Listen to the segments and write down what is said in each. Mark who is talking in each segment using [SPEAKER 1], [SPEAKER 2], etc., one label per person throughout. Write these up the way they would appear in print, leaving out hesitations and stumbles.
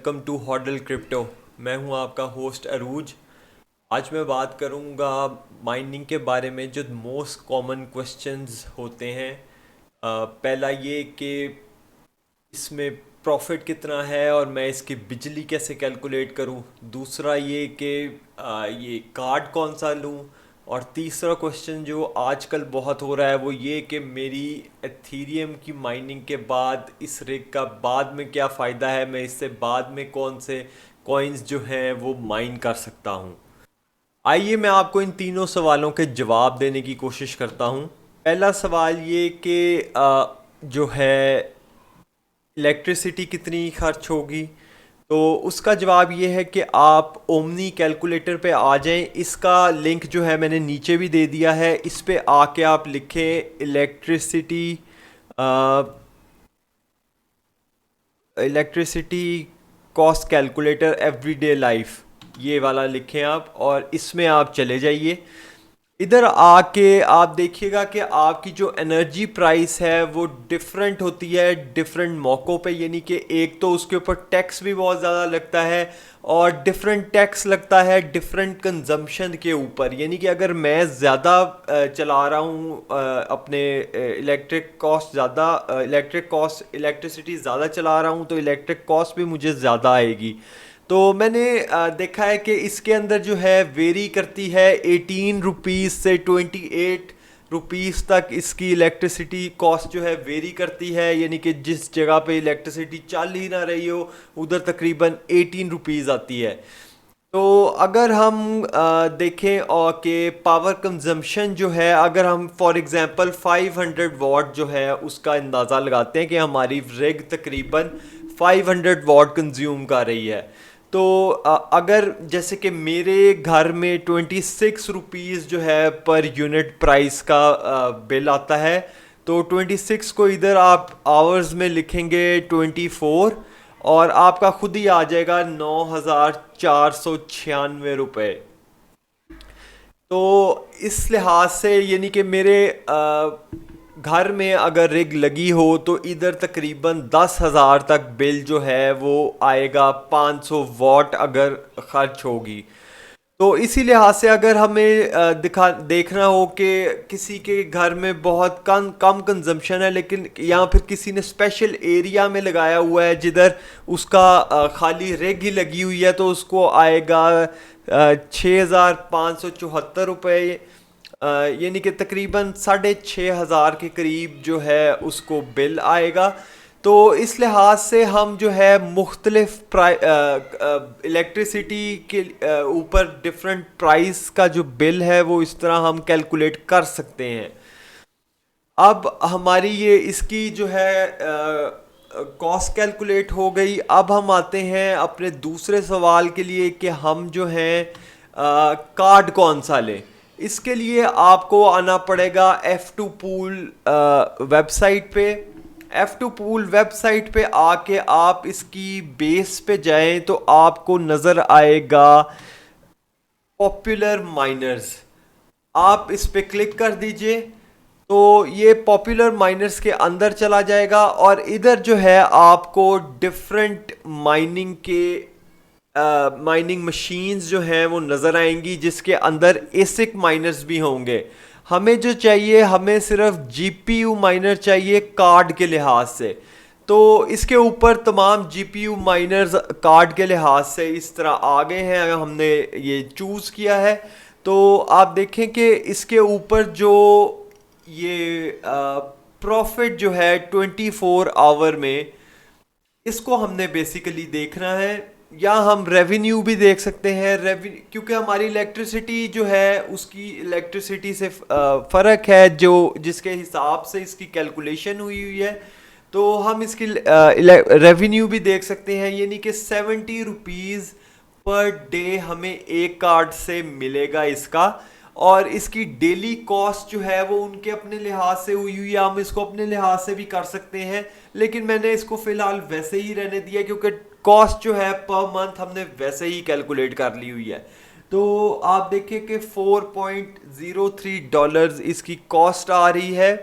[SPEAKER 1] Welcome to Hodl crypto. मैं हूं आपका होस्ट अरूज। आज मैं बात करूंगा माइनिंग के बारे में, जो मोस्ट कॉमन क्वेश्चंस होते हैं। पहला ये कि इसमें प्रॉफिट कितना है और मैं इसकी बिजली कैसे कैलकुलेट करूं। दूसरा ये कि ये कार्ड कौन सा लूं। और तीसरा क्वेश्चन जो आजकल बहुत हो रहा है वो ये कि मेरी एथीरियम की माइनिंग के बाद इस रिग का बाद में क्या फ़ायदा है, मैं इससे बाद में कौन से कॉइन्स जो हैं वो माइन कर सकता हूं। आइए मैं आपको इन तीनों सवालों के जवाब देने की कोशिश करता हूं। पहला सवाल ये कि जो है इलेक्ट्रिसिटी कितनी खर्च होगी। तो उसका जवाब ये है कि आप ओमनी कैलकुलेटर पे आ जाएं। इसका लिंक जो है मैंने नीचे भी दे दिया है, इस पे आके आप लिखें electricity cost calculator everyday life, ये वाला लिखें आप और इसमें आप चले जाइए। इधर आके आप देखिएगा कि आपकी जो एनर्जी प्राइस है वो डिफरेंट होती है डिफरेंट मौक़ों पे, यानी कि एक तो उसके ऊपर टैक्स भी बहुत ज़्यादा लगता है और डिफरेंट टैक्स लगता है डिफरेंट कंजम्पशन के ऊपर। यानी कि अगर मैं ज़्यादा चला रहा हूँ अपने इलेक्ट्रिसिटी ज़्यादा चला रहा हूँ तो इलेक्ट्रिक कॉस्ट भी मुझे ज़्यादा आएगी। तो मैंने देखा है कि इसके अंदर जो है वेरी करती है 18 रुपीज़ से 28 रुपीज़ तक इसकी इलेक्ट्रिसिटी कॉस्ट जो है वेरी करती है। यानी कि जिस जगह पे इलेक्ट्रिसिटी चल ही ना रही हो उधर तकरीबन 18 रुपीज़ आती है। तो अगर हम देखें और कि पावर कंजम्पशन जो है, अगर हम फॉर एग्जांपल 500 वाट जो है उसका अंदाज़ा लगाते हैं कि हमारी रिग तकरीबन 500 वाट कंज्यूम कर रही है। तो अगर जैसे कि मेरे घर में 26 रुपीज़ जो है पर यूनिट प्राइस का बिल आता है, तो 26 को इधर आप आवर्स में लिखेंगे 24 और आपका खुद ही आ जाएगा 9,496 रुपये। तो इस लिहाज से यानी कि मेरे घर में अगर रिग लगी हो तो इधर तकरीबन 10,000 तक बिल जो है वो आएगा, 500 वाट अगर खर्च होगी। तो इसी लिहाज से अगर हमें देखना हो कि किसी के घर में बहुत कम कम कंजम्पशन है लेकिन या फिर किसी ने स्पेशल एरिया में लगाया हुआ है जिधर उसका खाली रेग ही लगी हुई है, तो उसको आएगा 6,574 रुपये। यानी कि तकरीबन 6,500 के करीब जो है उसको बिल आएगा। तो इस लिहाज से हम जो है मुख्तलिफ इलेक्ट्रिसिटी के ऊपर डिफरेंट प्राइस का जो बिल है वो इस तरह हम कैलकुलेट कर सकते हैं। अब हमारी ये इसकी जो है कॉस्ट कैलकुलेट हो गई। अब हम आते हैं अपने दूसरे सवाल के लिए कि हम जो हैं कार्ड कौन सा लें। इसके लिए आपको आना पड़ेगा F2 पूल वेबसाइट पे। F2 पूल वेबसाइट पे आके आप इसकी बेस पे जाएं तो आपको नज़र आएगा पॉपुलर माइनर्स। आप इस पे क्लिक कर दीजिए तो ये पॉपुलर माइनर्स के अंदर चला जाएगा और इधर जो है आपको डिफरेंट माइनिंग मशीन्स जो हैं वो नज़र आएंगी जिसके अंदर एसिक माइनर्स भी होंगे। हमें जो चाहिए, हमें सिर्फ जीपीयू माइनर चाहिए कार्ड के लिहाज से। तो इसके ऊपर तमाम जीपीयू माइनर्स कार्ड के लिहाज से इस तरह आ गए हैं, हमने ये चूज़ किया है। तो आप देखें कि इसके ऊपर जो ये प्रॉफिट जो है 24 आवर में, इसको हमने बेसिकली देखना है। या हम रेवेन्यू भी देख सकते हैं। रेवेन्यू क्योंकि हमारी इलेक्ट्रिसिटी जो है उसकी इलेक्ट्रिसिटी से फ़र्क है जो जिसके हिसाब से इसकी कैलकुलेशन हुई हुई है। तो हम इसकी रेवेन्यू भी देख सकते हैं, यानी कि 70 रुपीज़ पर डे हमें एक कार्ड से मिलेगा इसका। और इसकी डेली कॉस्ट जो है वो उनके अपने लिहाज से हुई हुई है, हम इसको अपने लिहाज से भी कर सकते हैं लेकिन मैंने इसको फ़िलहाल वैसे ही रहने दिया क्योंकि कॉस्ट जो है पर मंथ हमने वैसे ही कैलकुलेट कर ली हुई है। तो आप देखिए कि $4.03 इसकी कॉस्ट आ रही है।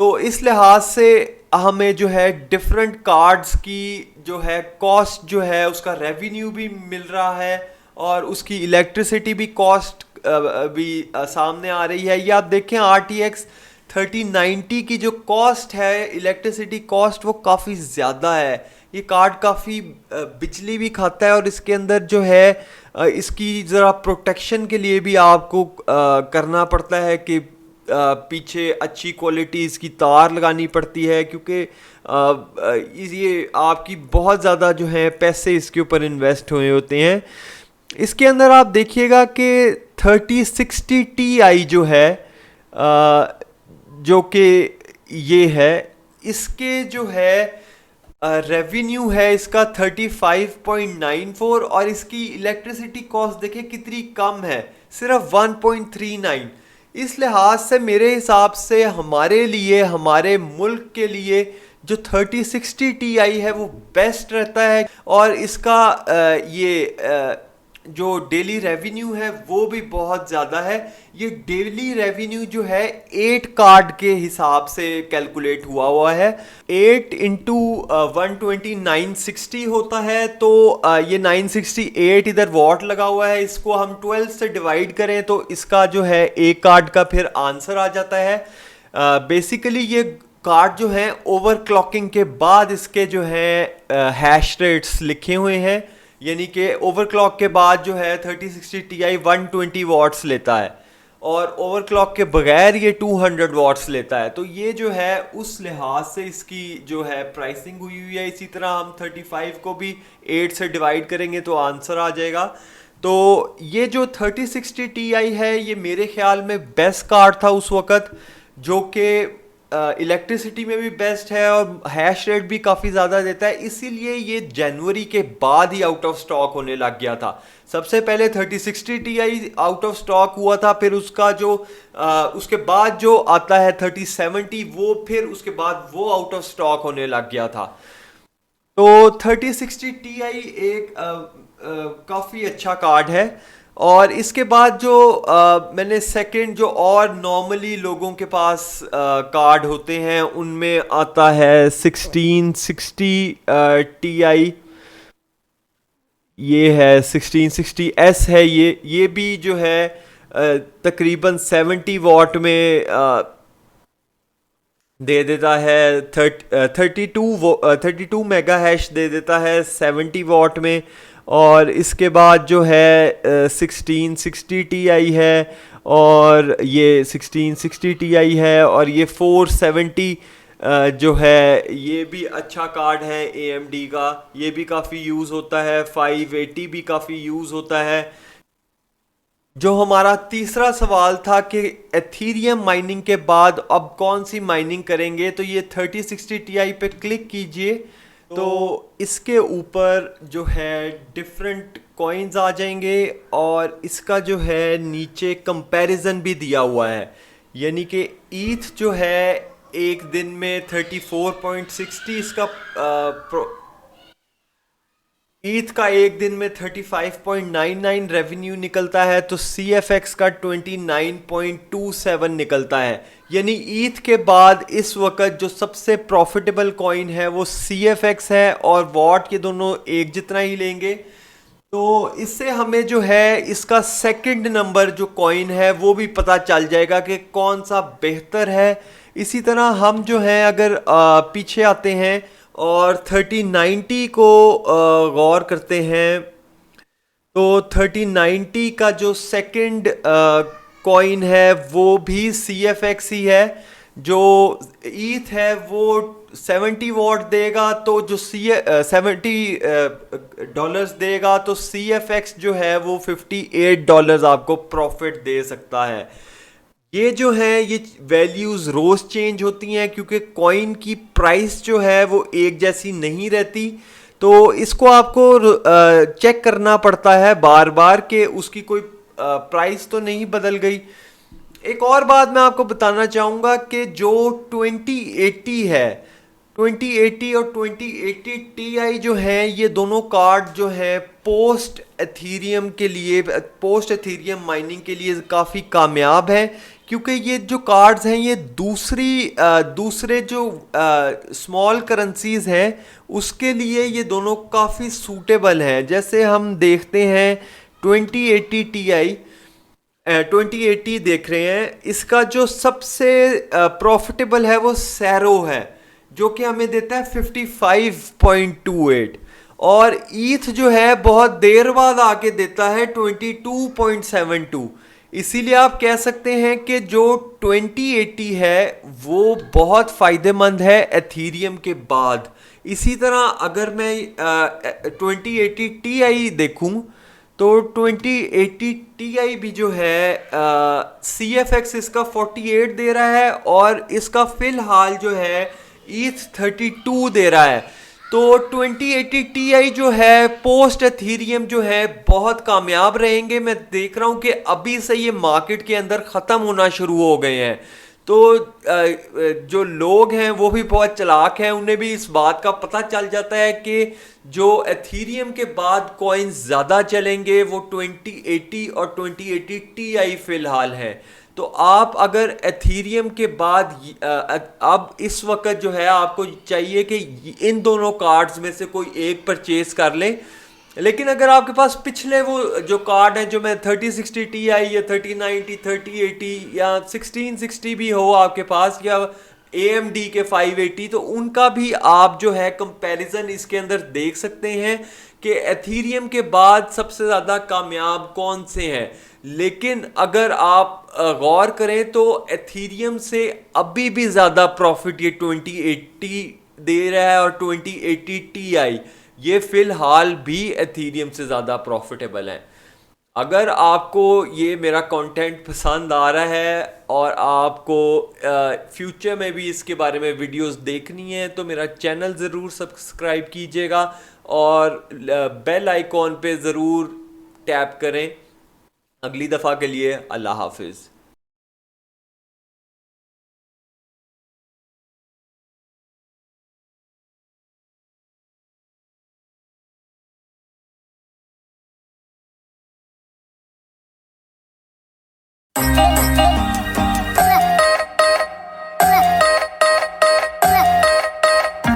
[SPEAKER 1] तो इस लिहाज से हमें जो है डिफरेंट कार्ड्स की जो है कॉस्ट जो है उसका रेवेन्यू भी मिल रहा है और उसकी इलेक्ट्रिसिटी भी कॉस्ट भी सामने आ रही है। ये आप देखें RTX 3090 की जो कॉस्ट है इलेक्ट्रिसिटी कॉस्ट वो काफ़ी ज़्यादा है। ये कार्ड काफ़ी बिजली भी खाता है और इसके अंदर जो है इसकी ज़रा प्रोटेक्शन के लिए भी आपको करना पड़ता है कि पीछे अच्छी क्वालिटी इसकी तार लगानी पड़ती है, क्योंकि ये आपकी बहुत ज़्यादा जो है पैसे इसके ऊपर इन्वेस्ट हुए होते हैं। इसके अंदर आप देखिएगा कि 3060 Ti जो है जो कि ये है, इसके जो है रेवेन्यू है इसका 35.94 और इसकी इलेक्ट्रिसिटी कॉस्ट देखिए कितनी कम है, सिर्फ 1.39। इस लिहाज से मेरे हिसाब से हमारे लिए, हमारे मुल्क के लिए जो 3060 Ti है वो बेस्ट रहता है और इसका जो डेली रेवेन्यू है वो भी बहुत ज़्यादा है। ये डेली रेवेन्यू जो है 8 कार्ड के हिसाब से कैलकुलेट हुआ है। 8 इंटू 120 960 होता है, तो ये 968 इधर वॉट लगा हुआ है, इसको हम 12 से डिवाइड करें तो इसका जो है एक कार्ड का फिर आंसर आ जाता है। बेसिकली ये कार्ड जो है ओवरक्लॉकिंग के बाद इसके जो है हैश रेट्स लिखे हुए हैं, यानी कि ओवरक्लॉक के बाद जो है 3060 Ti 120 वॉट्स लेता है और ओवरक्लॉक के बगैर ये 200 वॉट्स लेता है। तो ये जो है उस लिहाज से इसकी जो है प्राइसिंग हुई हुई है। इसी तरह हम 35 को भी 8 से डिवाइड करेंगे तो आंसर आ जाएगा। तो ये जो 3060 Ti है ये मेरे ख्याल में बेस्ट कार्ड था उस वक़्त, जो कि इलेक्ट्रिसिटी में भी बेस्ट है और हैश रेट भी काफ़ी ज़्यादा देता है। इसीलिए ये जनवरी के बाद ही आउट ऑफ स्टॉक होने लग गया था। सबसे पहले 3060 Ti आउट ऑफ स्टॉक हुआ था, फिर उसका जो उसके बाद जो आता है 3070 वो फिर उसके बाद वो आउट ऑफ स्टॉक होने लग गया था। तो 3060 Ti एक काफ़ी अच्छा कार्ड है। और इसके बाद जो मैंने सेकंड जो और नॉर्मली लोगों के पास कार्ड होते हैं उनमें आता है 1660 Ti। ये है 1660S है, ये भी जो है तकरीबन 70 वॉट में दे देता है। 32 मेगा हैश दे देता है 70 वॉट में। और इसके बाद जो है 1660 Ti है और ये 1660 Ti है और ये 470 जो है ये भी अच्छा कार्ड है AMD का, ये भी काफ़ी यूज़ होता है। 580 भी काफ़ी यूज़ होता है। जो हमारा तीसरा सवाल था कि एथीरियम माइनिंग के बाद अब कौन सी माइनिंग करेंगे, तो ये 3060 Ti पे क्लिक कीजिए तो इसके ऊपर जो है डिफरेंट कॉइन्स आ जाएंगे और इसका जो है नीचे कंपैरिजन भी दिया हुआ है, यानी कि ईथ जो है एक दिन में 34.60 इसका ईथ का एक दिन में 35.99 रेवेन्यू निकलता है, तो CFX का 29.27 निकलता है। यानी ईथ के बाद इस वक्त जो सबसे प्रॉफिटेबल कॉइन है वो CFX है और वॉट के दोनों एक जितना ही लेंगे। तो इससे हमें जो है इसका सेकंड नंबर जो कॉइन है वो भी पता चल जाएगा कि कौन सा बेहतर है। इसी तरह हम जो है अगर पीछे आते हैं और 3090 को गौर करते हैं, तो 3090 का जो सेकंड कॉइन है वो भी CFX ही है। जो ईथ है वो 70 वॉट देगा, तो जो $70 देगा, तो CFX जो है वो $58 आपको प्रॉफिट दे सकता है। ये जो है ये वैल्यूज़ रोज़ चेंज होती हैं क्योंकि कॉइन की प्राइस जो है वो एक जैसी नहीं रहती, तो इसको आपको चेक करना पड़ता है बार बार कि उसकी कोई प्राइस तो नहीं बदल गई। एक और बात मैं आपको बताना चाहूँगा कि जो 2080 है, 2080 और 2080 Ti जो हैं ये दोनों कार्ड जो है पोस्ट एथीरियम के लिए, पोस्ट एथीरियम माइनिंग के लिए काफ़ी कामयाब है, क्योंकि ये जो कार्ड्स हैं ये दूसरे जो स्मॉल करेंसीज हैं उसके लिए ये दोनों काफ़ी सूटेबल हैं। जैसे हम देखते हैं 2080 Ti, 2080 देख रहे हैं, इसका जो सबसे प्रॉफिटेबल है वो सैरो है, जो कि हमें देता है 55.28। और ईथ जो है बहुत देर बाद आके देता है 22.72। इसीलिए आप कह सकते हैं कि जो 2080 है वो बहुत फायदेमंद है एथीरियम के बाद। इसी तरह अगर मैं 2080 Ti देखूं तो 2080 Ti भी जो है सी एफ एक्स इसका 48 दे रहा है और इसका फिलहाल जो है ईथ 32 दे रहा है। तो 2080 Ti जो है पोस्ट एथीरियम जो है बहुत कामयाब रहेंगे। मैं देख रहा हूं कि अभी से ये मार्केट के अंदर ख़त्म होना शुरू हो गए हैं। तो जो लोग हैं वो भी बहुत चालाक हैं, उन्हें भी इस बात का पता चल जाता है कि जो एथीरियम के बाद कॉइन्स ज़्यादा चलेंगे वो 2080 और 2080 Ti फिलहाल हैं। तो आप अगर एथीरियम के बाद अब इस वक्त जो है आपको चाहिए कि इन दोनों कार्ड्स में से कोई एक परचेज कर लें। लेकिन अगर आपके पास पिछले वो जो कार्ड है, जो मैं 3060 Ti या 3090 3080 या 1660 भी हो आपके पास, या AMD के 580, तो उनका भी आप जो है कंपैरिजन इसके अंदर देख सकते हैं कि एथीरियम के बाद सबसे ज़्यादा कामयाब कौन से हैं। लेकिन अगर आप गौर करें तो एथीरियम से अभी भी ज़्यादा प्रॉफिट ये 2080 दे रहा है, और 2080 Ti ये फिलहाल भी एथीरियम से ज़्यादा प्रॉफिटेबल है। अगर आपको ये मेरा कंटेंट पसंद आ रहा है और आपको फ्यूचर में भी इसके बारे में वीडियोस देखनी है तो मेरा चैनल ज़रूर सब्सक्राइब कीजिएगा और बेल आइकॉन पे ज़रूर टैप करें। अगली दफ़ा के लिए अल्लाह हाफिज़।